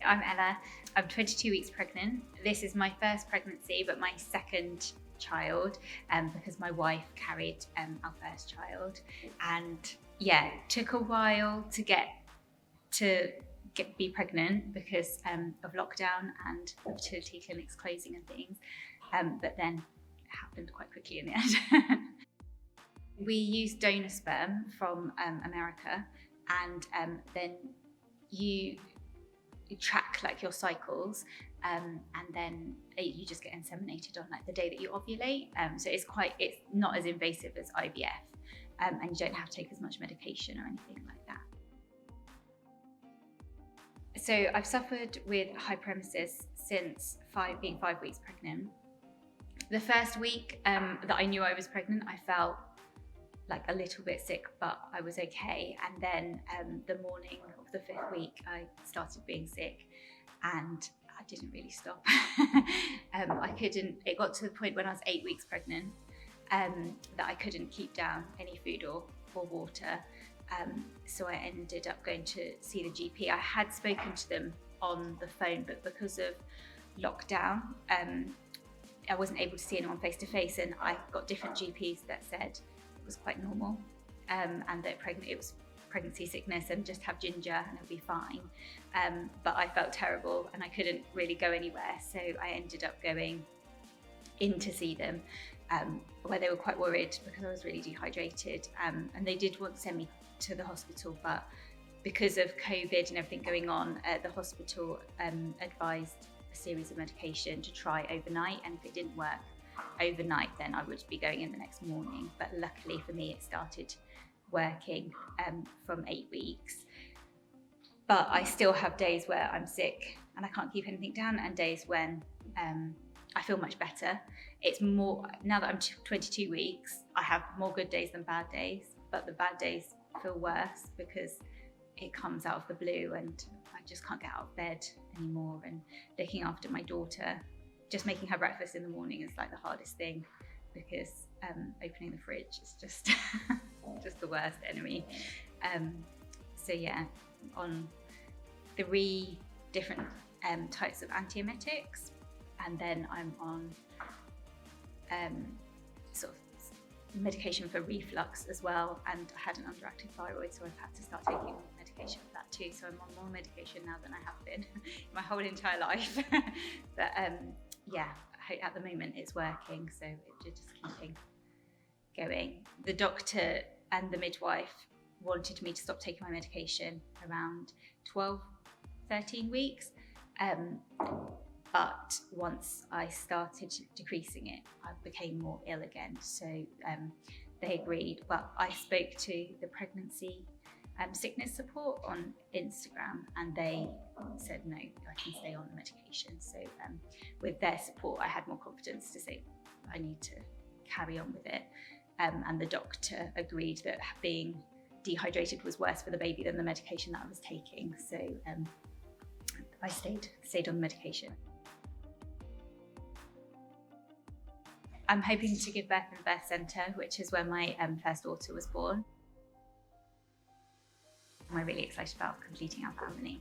I'm Ella. I'm 22 weeks pregnant. This is my first pregnancy, but my second child, because my wife carried our first child. And yeah, took a while to be pregnant because of lockdown and fertility clinics closing and things. But then it happened quite quickly in the end. We use donor sperm from America, and then you track like your cycles, and then you just get inseminated on like the day that you ovulate. So it's not as invasive as IVF, and you don't have to take as much medication or anything like that. So I've suffered with hyperemesis since being 5 weeks pregnant. The first week that I knew I was pregnant, I felt like a little bit sick, but I was okay. And then the morning of the 5th week, I started being sick, and I didn't really stop. It got to the point when I was 8 weeks pregnant that I couldn't keep down any food or water. So I ended up going to see the GP. I had spoken to them on the phone, but because of lockdown, I wasn't able to see anyone face to face, and I got different GPs that said was quite normal, and that it was pregnancy sickness and just have ginger and it'll be fine. But I felt terrible and I couldn't really go anywhere, so I ended up going in to see them, where they were quite worried because I was really dehydrated, and they did want to send me to the hospital, but because of COVID and everything going on, the hospital advised a series of medication to try overnight, and if it didn't work overnight, then I would be going in the next morning. But luckily for me, it started working from 8 weeks. But I still have days where I'm sick and I can't keep anything down, and days when I feel much better. It's more, now that I'm 22 weeks, I have more good days than bad days, but the bad days feel worse because it comes out of the blue and I just can't get out of bed anymore. And looking after my daughter, just making her breakfast in the morning is like the hardest thing, because opening the fridge is just just the worst enemy. So yeah, on 3 different types of antiemetics, and then I'm on sort of medication for reflux as well, and I had an underactive thyroid, so I've had to start taking medication for that too. So I'm on more medication now than I have been my whole entire life. But yeah, at the moment it's working, so it's just keeping going. The doctor and the midwife wanted me to stop taking my medication around 13 weeks. But once I started decreasing it, I became more ill again. So they agreed. But I spoke to the pregnancy sickness support on Instagram, and they said no, I can stay on the medication. So with their support, I had more confidence to say I need to carry on with it. And the doctor agreed that being dehydrated was worse for the baby than the medication that I was taking. So I stayed on the medication. I'm hoping to give birth in the birth centre, which is where my first daughter was born. I'm really excited about completing our family.